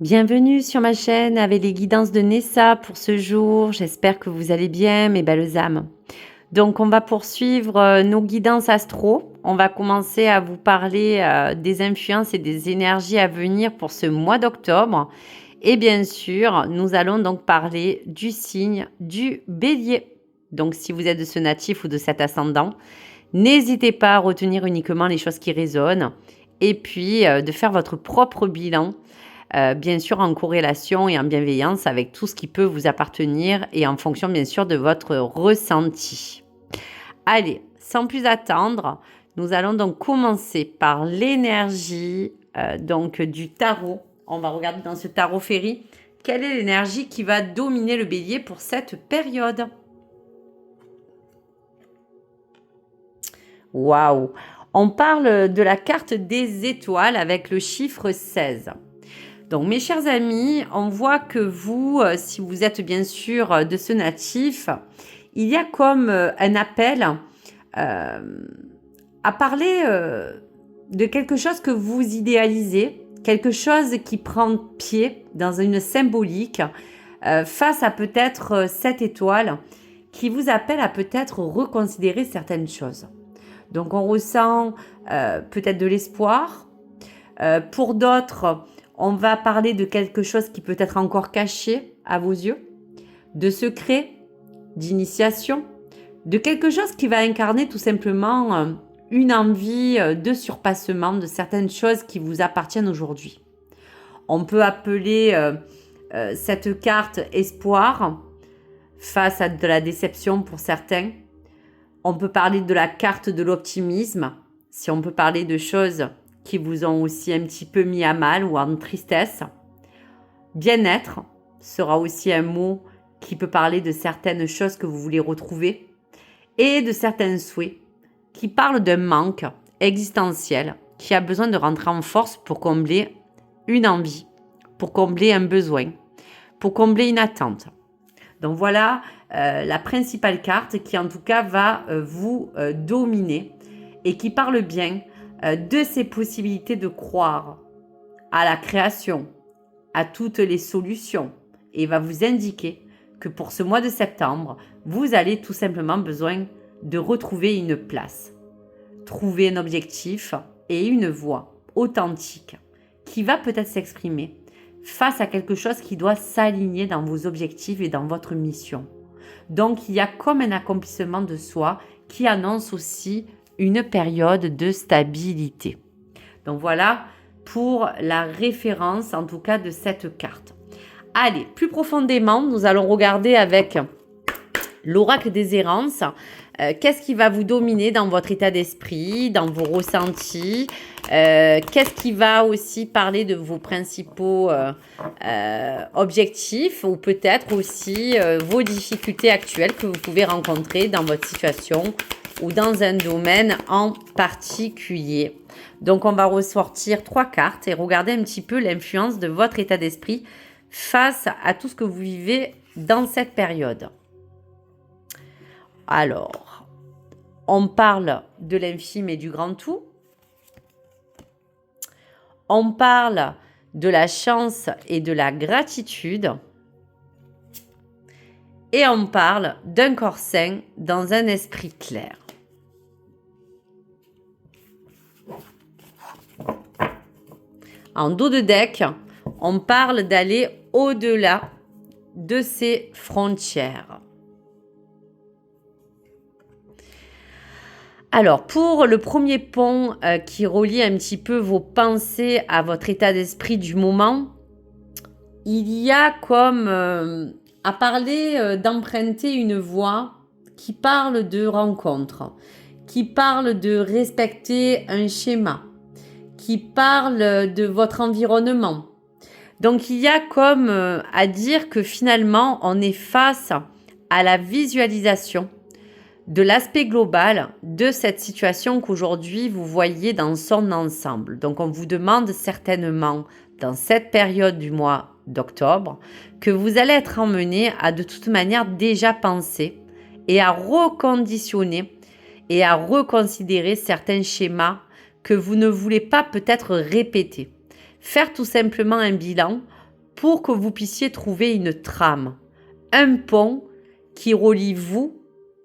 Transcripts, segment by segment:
Bienvenue sur ma chaîne avec les guidances de Nessa pour ce jour. J'espère que vous allez bien, mes belles âmes. Donc, on va poursuivre nos guidances astro. On va commencer à vous parler des influences et des énergies à venir pour ce mois d'octobre. Et bien sûr, nous allons donc parler du signe du Bélier. Donc, si vous êtes de ce natif ou de cet ascendant, n'hésitez pas à retenir uniquement les choses qui résonnent et puis de faire votre propre bilan. Bien sûr en corrélation et en bienveillance avec tout ce qui peut vous appartenir et en fonction bien sûr de votre ressenti. Allez, sans plus attendre, nous allons donc commencer par l'énergie donc du tarot. On va regarder dans ce tarot féerie quelle est l'énergie qui va dominer le bélier pour cette période. Waouh! On parle de la carte des étoiles avec le chiffre 16. Donc, mes chers amis, on voit que vous, si vous êtes bien sûr de ce natif, il y a comme un appel à parler de quelque chose que vous idéalisez, quelque chose qui prend pied dans une symbolique face à peut-être cette étoile qui vous appelle à peut-être reconsidérer certaines choses. Donc, on ressent peut-être de l'espoir. Pour d'autres, on va parler de quelque chose qui peut être encore caché à vos yeux, de secret, d'initiation, de quelque chose qui va incarner tout simplement une envie de surpassement de certaines choses qui vous appartiennent aujourd'hui. On peut appeler cette carte espoir face à de la déception pour certains. On peut parler de la carte de l'optimisme, si on peut parler de choses qui vous ont aussi un petit peu mis à mal ou en tristesse. Bien-être sera aussi un mot qui peut parler de certaines choses que vous voulez retrouver et de certains souhaits qui parlent d'un manque existentiel qui a besoin de rentrer en force pour combler une envie, pour combler un besoin, pour combler une attente. Donc voilà la principale carte qui en tout cas va vous dominer et qui parle bien de ces possibilités de croire à la création, à toutes les solutions et va vous indiquer que pour ce mois de septembre, vous allez tout simplement besoin de retrouver une place, trouver un objectif et une voix authentique qui va peut-être s'exprimer face à quelque chose qui doit s'aligner dans vos objectifs et dans votre mission. Donc, il y a comme un accomplissement de soi qui annonce aussi une période de stabilité. Donc voilà pour la référence en tout cas de cette carte. Allez, plus profondément, nous allons regarder avec l'oracle des errances. Qu'est-ce qui va vous dominer dans votre état d'esprit, dans vos ressentis? Qu'est-ce qui va aussi parler de vos principaux objectifs ou peut-être aussi vos difficultés actuelles que vous pouvez rencontrer dans votre situation ou dans un domaine en particulier. Donc, on va ressortir 3 cartes et regarder un petit peu l'influence de votre état d'esprit face à tout ce que vous vivez dans cette période. Alors, on parle de l'infime et du grand tout. On parle de la chance et de la gratitude. Et on parle d'un corps sain dans un esprit clair. En dos de deck, on parle d'aller au-delà de ces frontières. Alors, pour le premier pont qui relie un petit peu vos pensées à votre état d'esprit du moment, il y a comme à parler d'emprunter une voie qui parle de rencontre, qui parle de respecter un schéma, qui parle de votre environnement. Donc, il y a comme à dire que finalement, on est face à la visualisation de l'aspect global de cette situation qu'aujourd'hui vous voyez dans son ensemble. Donc, on vous demande certainement dans cette période du mois d'octobre que vous allez être emmené à de toute manière déjà penser et à reconditionner et à reconsidérer certains schémas que vous ne voulez pas peut-être répéter. Faire tout simplement un bilan pour que vous puissiez trouver une trame, un pont qui relie vous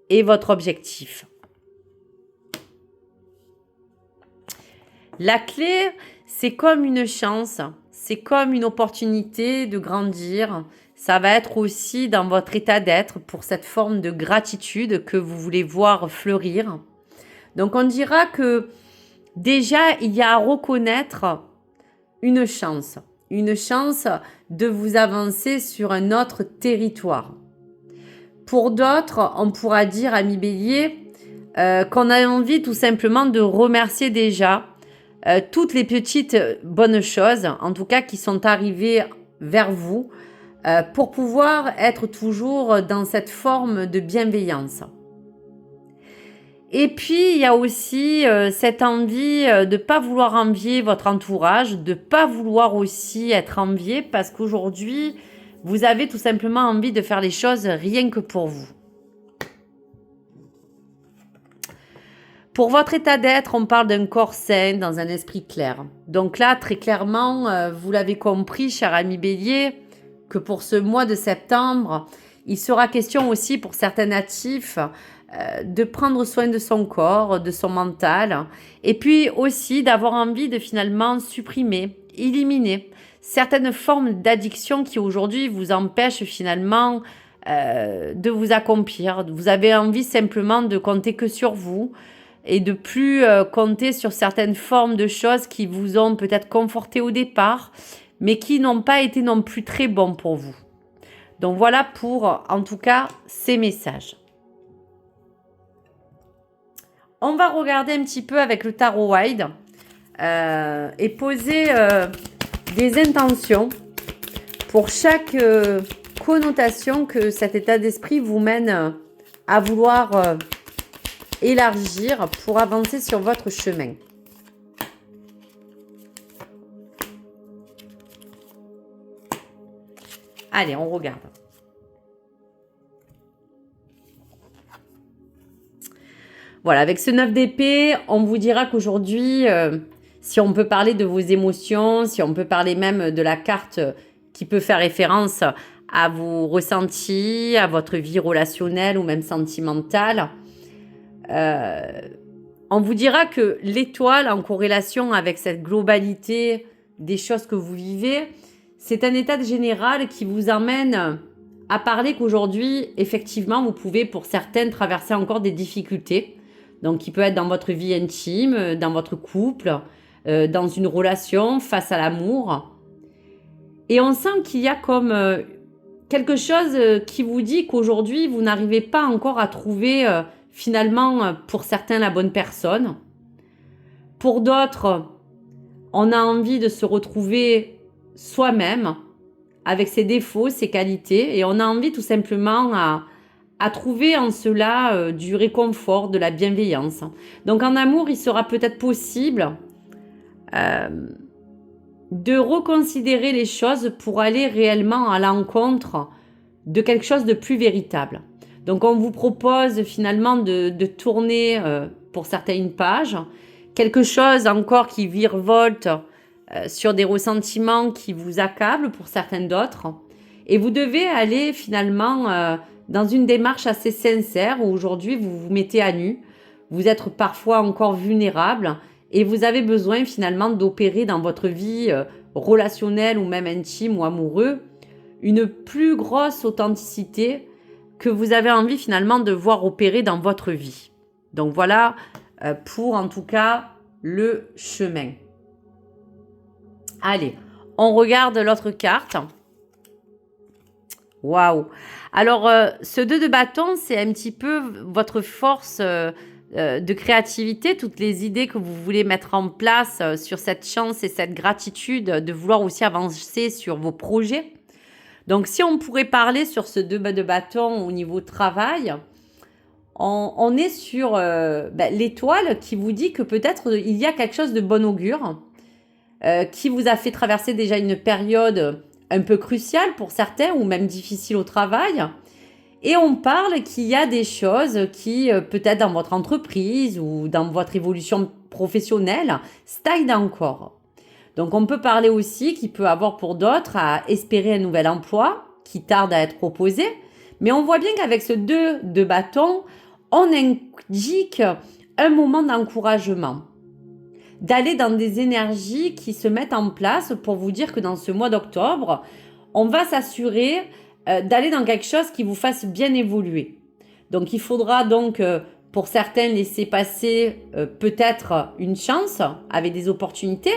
et votre objectif. La clé, c'est comme une chance, c'est comme une opportunité de grandir. Ça va être aussi dans votre état d'être pour cette forme de gratitude que vous voulez voir fleurir. Donc on dira que déjà, il y a à reconnaître une chance de vous avancer sur un autre territoire. Pour d'autres, on pourra dire, amis béliers, qu'on a envie tout simplement de remercier déjà toutes les petites bonnes choses, en tout cas qui sont arrivées vers vous, pour pouvoir être toujours dans cette forme de bienveillance. Et puis, il y a aussi cette envie de ne pas vouloir envier votre entourage, de ne pas vouloir aussi être envié, parce qu'aujourd'hui, vous avez tout simplement envie de faire les choses rien que pour vous. Pour votre état d'être, on parle d'un corps sain, dans un esprit clair. Donc là, très clairement, vous l'avez compris, cher ami bélier, que pour ce mois de septembre, il sera question aussi pour certains natifs de prendre soin de son corps, de son mental, et puis aussi d'avoir envie de finalement supprimer, éliminer certaines formes d'addiction qui aujourd'hui vous empêchent finalement de vous accomplir. Vous avez envie simplement de compter que sur vous, et de plus compter sur certaines formes de choses qui vous ont peut-être conforté au départ, mais qui n'ont pas été non plus très bons pour vous. Donc voilà pour, en tout cas, ces messages. On va regarder un petit peu avec le tarot Wide et poser des intentions pour chaque connotation que cet état d'esprit vous mène à vouloir élargir pour avancer sur votre chemin. Allez, on regarde. Voilà, avec ce 9 d'épée, on vous dira qu'aujourd'hui, si on peut parler de vos émotions, si on peut parler même de la carte qui peut faire référence à vos ressentis, à votre vie relationnelle ou même sentimentale, on vous dira que l'étoile, en corrélation avec cette globalité des choses que vous vivez, c'est un état général qui vous emmène à parler qu'aujourd'hui, effectivement, vous pouvez pour certaines traverser encore des difficultés. Donc, qui peut être dans votre vie intime, dans votre couple, dans une relation, face à l'amour. Et on sent qu'il y a comme quelque chose qui vous dit qu'aujourd'hui, vous n'arrivez pas encore à trouver finalement, pour certains, la bonne personne. Pour d'autres, on a envie de se retrouver soi-même, avec ses défauts, ses qualités, et on a envie tout simplement à trouver en cela du réconfort, de la bienveillance. Donc en amour, il sera peut-être possible de reconsidérer les choses pour aller réellement à l'encontre de quelque chose de plus véritable. Donc on vous propose finalement de tourner pour certaines pages, quelque chose encore qui virevolte sur des ressentiments qui vous accablent pour certains d'autres. Et vous devez aller finalement dans une démarche assez sincère où aujourd'hui vous vous mettez à nu, vous êtes parfois encore vulnérable et vous avez besoin finalement d'opérer dans votre vie relationnelle ou même intime ou amoureux une plus grosse authenticité que vous avez envie finalement de voir opérer dans votre vie. Donc voilà pour en tout cas le chemin. Allez, on regarde l'autre carte. Waouh! Alors, ce 2 de bâton, c'est un petit peu votre force de créativité, toutes les idées que vous voulez mettre en place sur cette chance et cette gratitude de vouloir aussi avancer sur vos projets. Donc, si on pourrait parler sur ce 2 de bâton au niveau travail, on est sur l'étoile qui vous dit que peut-être il y a quelque chose de bon augure qui vous a fait traverser déjà une période un peu cruciale pour certains ou même difficile au travail. Et on parle qu'il y a des choses qui, peut-être dans votre entreprise ou dans votre évolution professionnelle, stagnent encore. Donc on peut parler aussi qu'il peut avoir pour d'autres à espérer un nouvel emploi qui tarde à être proposé. Mais on voit bien qu'avec ce 2 de bâton, on indique un moment d'encouragement, d'aller dans des énergies qui se mettent en place pour vous dire que dans ce mois d'octobre, on va s'assurer d'aller dans quelque chose qui vous fasse bien évoluer. Donc il faudra donc pour certains laisser passer peut-être une chance avec des opportunités,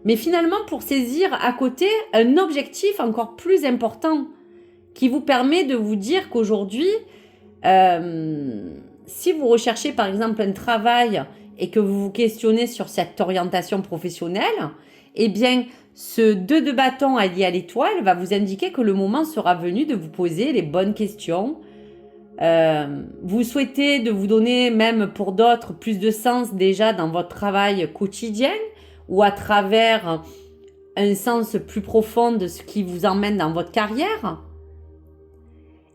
mais finalement pour saisir à côté un objectif encore plus important qui vous permet de vous dire qu'aujourd'hui, si vous recherchez par exemple un travail et que vous vous questionnez sur cette orientation professionnelle, eh bien, ce 2 de bâton allié à l'étoile va vous indiquer que le moment sera venu de vous poser les bonnes questions. Vous souhaitez de vous donner, même pour d'autres, plus de sens déjà dans votre travail quotidien ou à travers un sens plus profond de ce qui vous emmène dans votre carrière.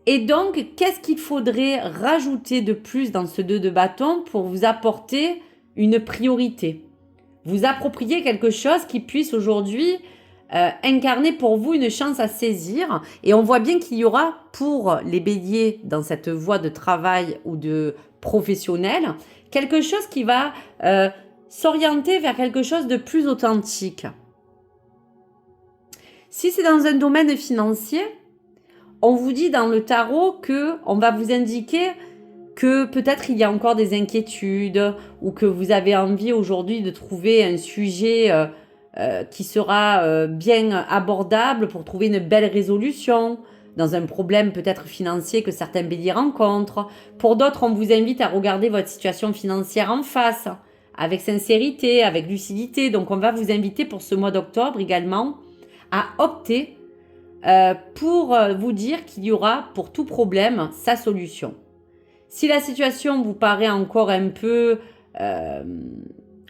Et donc, qu'est-ce qu'il faudrait rajouter de plus dans ce 2 de bâton pour vous apporter une priorité? Vous approprier quelque chose qui puisse aujourd'hui incarner pour vous une chance à saisir. Et on voit bien qu'il y aura pour les béliers dans cette voie de travail ou de professionnel, quelque chose qui va s'orienter vers quelque chose de plus authentique. Si c'est dans un domaine financier, on vous dit dans le tarot que on va vous indiquer que peut-être il y a encore des inquiétudes ou que vous avez envie aujourd'hui de trouver un sujet qui sera bien abordable pour trouver une belle résolution dans un problème peut-être financier que certains béliers rencontrent. Pour d'autres, on vous invite à regarder votre situation financière en face, avec sincérité, avec lucidité. Donc on va vous inviter pour ce mois d'octobre également à opter pour vous dire qu'il y aura pour tout problème sa solution. Si la situation vous paraît encore un peu,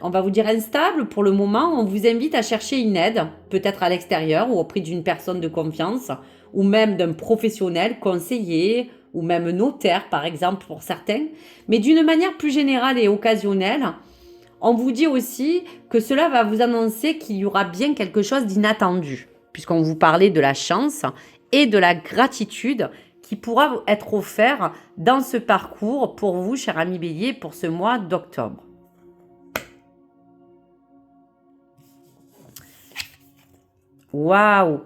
on va vous dire instable pour le moment, on vous invite à chercher une aide, peut-être à l'extérieur ou auprès d'une personne de confiance ou même d'un professionnel, conseiller ou même notaire par exemple pour certains. Mais d'une manière plus générale et occasionnelle, on vous dit aussi que cela va vous annoncer qu'il y aura bien quelque chose d'inattendu, puisqu'on vous parlait de la chance et de la gratitude qui pourra être offert dans ce parcours pour vous, cher ami bélier, pour ce mois d'octobre. Waouh!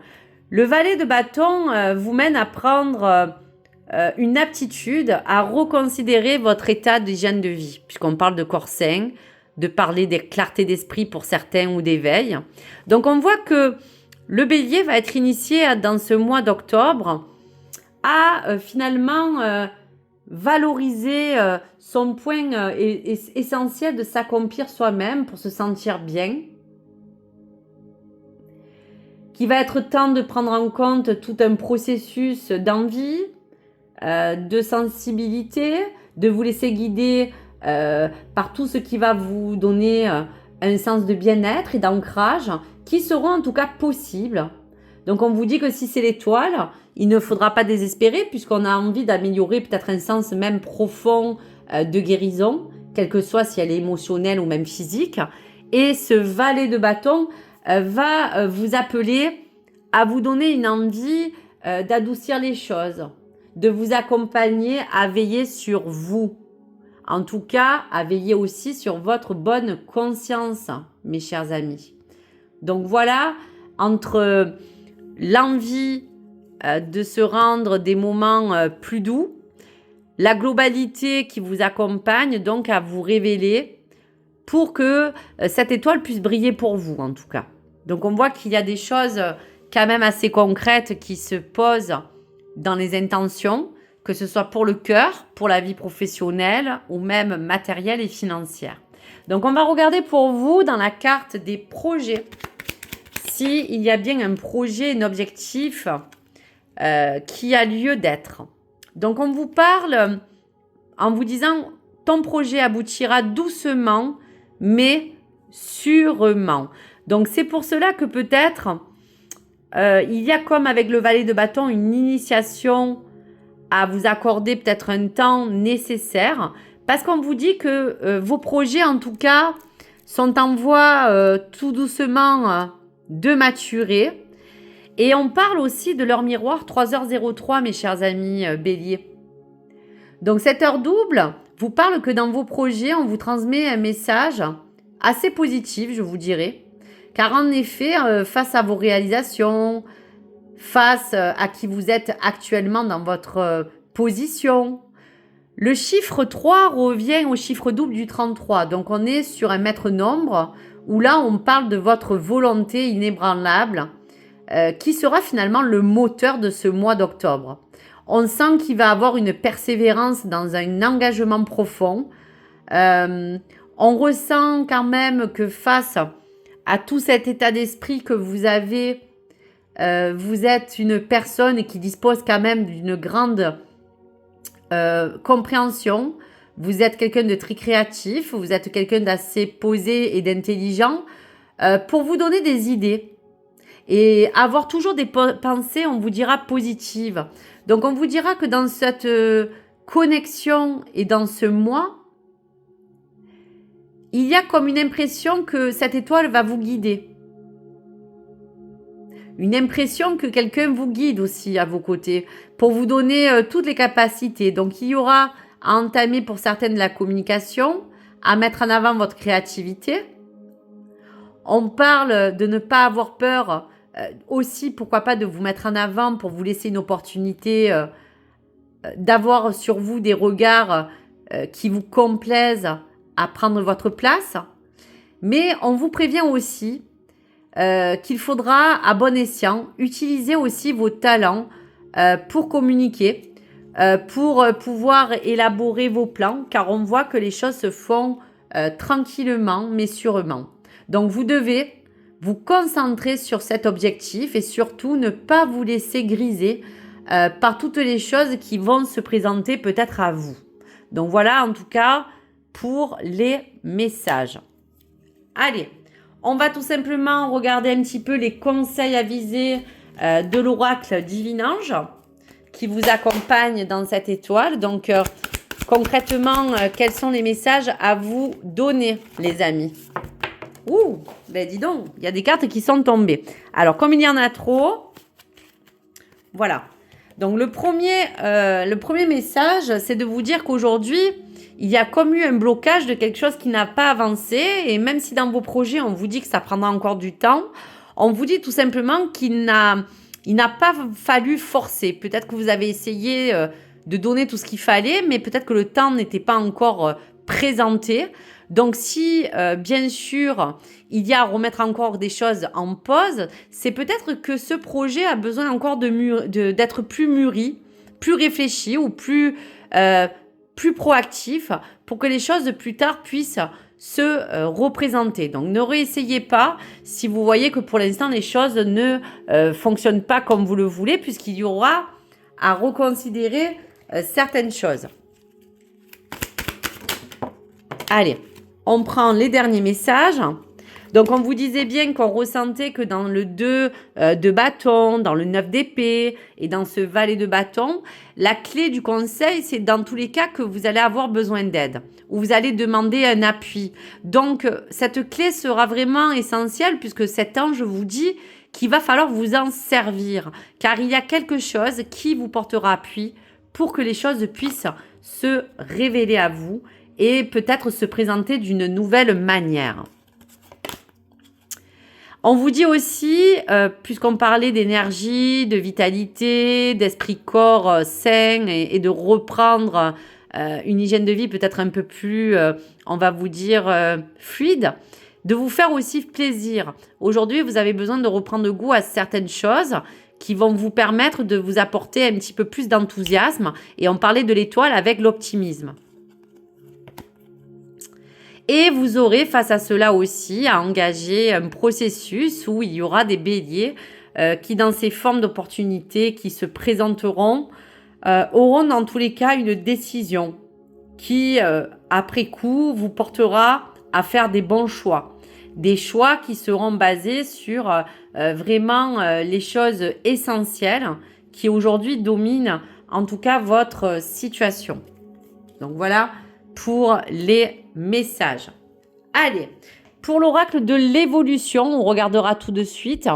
Le valet de bâton vous mène à prendre une aptitude à reconsidérer votre état d'hygiène de vie, puisqu'on parle de corps sain, de parler des clartés d'esprit pour certains ou d'éveil. Donc on voit que le bélier va être initié dans ce mois d'octobre à finalement valoriser son point essentiel de s'accomplir soi-même pour se sentir bien. Qu'il va être temps de prendre en compte tout un processus d'envie, de sensibilité, de vous laisser guider par tout ce qui va vous donner un sens de bien-être et d'ancrage qui seront en tout cas possibles. Donc on vous dit que si c'est l'étoile, il ne faudra pas désespérer puisqu'on a envie d'améliorer peut-être un sens même profond de guérison, quelle que soit si elle est émotionnelle ou même physique. Et ce valet de bâton va vous appeler à vous donner une envie d'adoucir les choses, de vous accompagner à veiller sur vous. En tout cas, à veiller aussi sur votre bonne conscience, mes chers amis. Donc voilà, entre l'envie de se rendre des moments plus doux, la globalité qui vous accompagne donc à vous révéler pour que cette étoile puisse briller pour vous en tout cas. Donc on voit qu'il y a des choses quand même assez concrètes qui se posent dans les intentions, que ce soit pour le cœur, pour la vie professionnelle ou même matérielle et financière. Donc on va regarder pour vous dans la carte des projets s'il y a bien un projet, un objectif qui a lieu d'être. Donc on vous parle en vous disant ton projet aboutira doucement mais sûrement. Donc c'est pour cela que peut-être il y a comme avec le valet de bâton une initiation à vous accorder peut-être un temps nécessaire parce qu'on vous dit que vos projets en tout cas sont en voie tout doucement de maturer. Et on parle aussi de leur miroir 3h03, mes chers amis béliers. Donc cette heure double vous parle que dans vos projets, on vous transmet un message assez positif, je vous dirais. Car en effet, face à vos réalisations, face à qui vous êtes actuellement dans votre position, le chiffre 3 revient au chiffre double du 33. Donc on est sur un maître nombre où là on parle de votre volonté inébranlable qui sera finalement le moteur de ce mois d'octobre. On sent qu'il va avoir une persévérance dans un engagement profond. On ressent quand même que face à tout cet état d'esprit que vous avez, vous êtes une personne qui dispose quand même d'une grande compréhension. Vous êtes quelqu'un de très créatif, vous êtes quelqu'un d'assez posé et d'intelligent pour vous donner des idées. Et avoir toujours des pensées, on vous dira, positives. Donc, on vous dira que dans cette connexion et dans ce mois, il y a comme une impression que cette étoile va vous guider. Une impression que quelqu'un vous guide aussi à vos côtés pour vous donner toutes les capacités. Donc, il y aura à entamer pour certaines la communication, à mettre en avant votre créativité. On parle de ne pas avoir peur aussi, pourquoi pas, de vous mettre en avant pour vous laisser une opportunité d'avoir sur vous des regards qui vous complaisent à prendre votre place. Mais on vous prévient aussi qu'il faudra, à bon escient, utiliser aussi vos talents pour communiquer, pour pouvoir élaborer vos plans, car on voit que les choses se font tranquillement, mais sûrement. Donc, vous devez vous concentrer sur cet objectif et surtout ne pas vous laisser griser par toutes les choses qui vont se présenter peut-être à vous. Donc, voilà en tout cas pour les messages. Allez, on va tout simplement regarder un petit peu les conseils avisés de l'oracle Divin-Ange qui vous accompagne dans cette étoile. Donc, concrètement, quels sont les messages à vous donner, les amis? Ouh, ben dis donc, il y a des cartes qui sont tombées. Alors, comme il y en a trop, voilà. Donc, le premier message, c'est de vous dire qu'aujourd'hui, il y a comme eu un blocage de quelque chose qui n'a pas avancé. Et même si dans vos projets, on vous dit que ça prendra encore du temps, on vous dit tout simplement qu'il n'a pas fallu forcer. Peut-être que vous avez essayé de donner tout ce qu'il fallait, mais peut-être que le temps n'était pas encore présenté. Donc, si, bien sûr, il y a à remettre encore des choses en pause, c'est peut-être que ce projet a besoin encore d'être plus mûri, plus réfléchi ou plus proactif pour que les choses plus tard puissent se représenter. Donc, ne réessayez pas si vous voyez que pour l'instant, les choses ne fonctionnent pas comme vous le voulez, puisqu'il y aura à reconsidérer certaines choses. Allez, on prend les derniers messages. Donc, on vous disait bien qu'on ressentait que dans le 2 de bâton, dans le 9 d'épée et dans ce valet de bâton, la clé du conseil, c'est dans tous les cas que vous allez avoir besoin d'aide ou vous allez demander un appui. Donc, cette clé sera vraiment essentielle puisque cet ange vous dit qu'il va falloir vous en servir car il y a quelque chose qui vous portera appui pour que les choses puissent se révéler à vous et peut-être se présenter d'une nouvelle manière. On vous dit aussi, puisqu'on parlait d'énergie, de vitalité, d'esprit-corps sain et de reprendre une hygiène de vie peut-être un peu plus, on va vous dire, fluide, de vous faire aussi plaisir. Aujourd'hui, vous avez besoin de reprendre goût à certaines choses qui vont vous permettre de vous apporter un petit peu plus d'enthousiasme. Et on parlait de l'étoile avec l'optimisme. Et vous aurez face à cela aussi à engager un processus où il y aura des béliers qui, dans ces formes d'opportunités qui se présenteront, auront dans tous les cas une décision qui, après coup, vous portera à faire des bons choix. Des choix qui seront basés sur vraiment les choses essentielles qui aujourd'hui dominent en tout cas votre situation. Donc voilà pour les messages. Allez, Pour l'oracle de l'évolution, on regardera tout de suite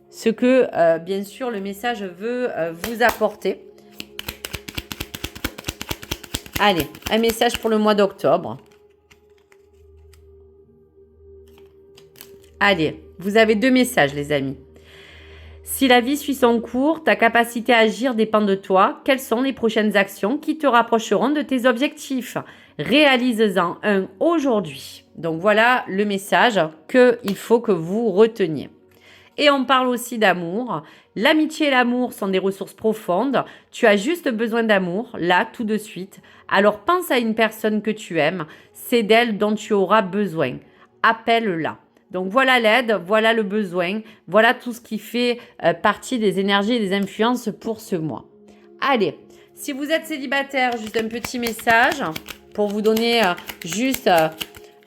ce que, bien sûr, le message veut vous apporter. Allez, un message pour le mois d'octobre. Allez, vous avez 2 messages, les amis. Si la vie suit son cours, ta capacité à agir dépend de toi. Quelles sont les prochaines actions qui te rapprocheront de tes objectifs? Réalise-en un aujourd'hui. Donc voilà le message qu'il faut que vous reteniez. Et on parle aussi d'amour. L'amitié et l'amour sont des ressources profondes. Tu as juste besoin d'amour, là, tout de suite. Alors pense à une personne que tu aimes. C'est d'elle dont tu auras besoin. Appelle-la. Donc voilà l'aide, voilà le besoin, voilà tout ce qui fait partie des énergies et des influences pour ce mois. Allez, si vous êtes célibataire, juste un petit message pour vous donner juste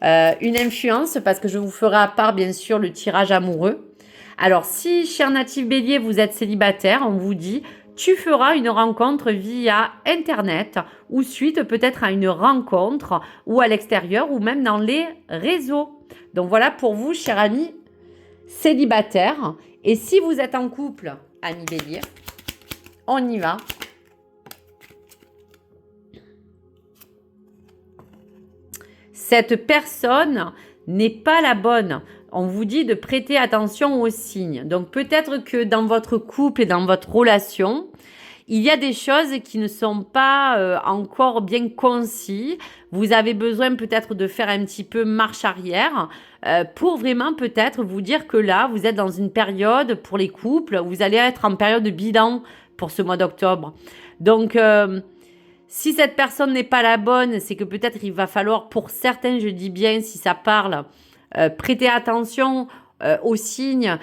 une influence, parce que je vous ferai à part bien sûr le tirage amoureux. Alors si, cher natif bélier, vous êtes célibataire, on vous dit, tu feras une rencontre via Internet ou suite peut-être à une rencontre ou à l'extérieur ou même dans les réseaux. Donc voilà pour vous, cher ami célibataire. Et si vous êtes en couple, ami bélier, on y va. Cette personne n'est pas la bonne. On vous dit de prêter attention aux signes. Donc peut-être que dans votre couple et dans votre relation, il y a des choses qui ne sont pas encore bien concis. Vous avez besoin peut-être de faire un petit peu marche arrière pour vraiment peut-être vous dire que là, vous êtes dans une période pour les couples, vous allez être en période de bilan pour ce mois d'octobre. Donc, si cette personne n'est pas la bonne, c'est que peut-être il va falloir, pour certains, je dis bien, si ça parle, prêter attention aux signes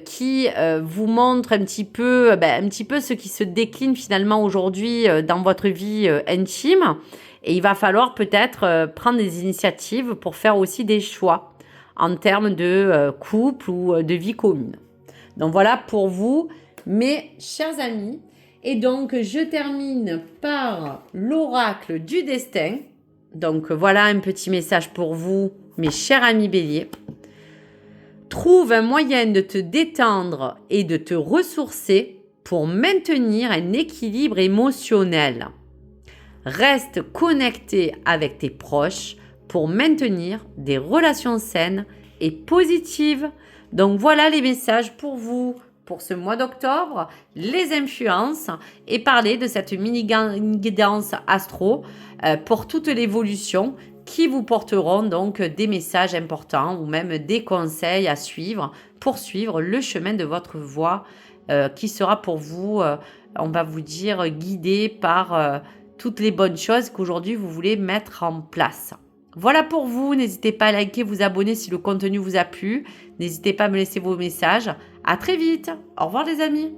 qui vous montrent un petit peu ce qui se décline finalement aujourd'hui dans votre vie intime. Et il va falloir peut-être prendre des initiatives pour faire aussi des choix en termes de couple ou de vie commune. Donc voilà pour vous, mes chers amis. Et donc, je termine par l'oracle du destin. Donc voilà un petit message pour vous, mes chers amis béliers. Trouve un moyen de te détendre et de te ressourcer pour maintenir un équilibre émotionnel. Reste connecté avec tes proches pour maintenir des relations saines et positives. Donc voilà les messages pour vous pour ce mois d'octobre, les influences et parler de cette mini-guidance astro pour toute l'évolution qui vous porteront donc des messages importants ou même des conseils à suivre pour suivre le chemin de votre voie qui sera pour vous, on va vous dire, guidé par toutes les bonnes choses qu'aujourd'hui vous voulez mettre en place. Voilà pour vous, n'hésitez pas à liker, vous abonner si le contenu vous a plu, n'hésitez pas à me laisser vos messages. À très vite, au revoir les amis.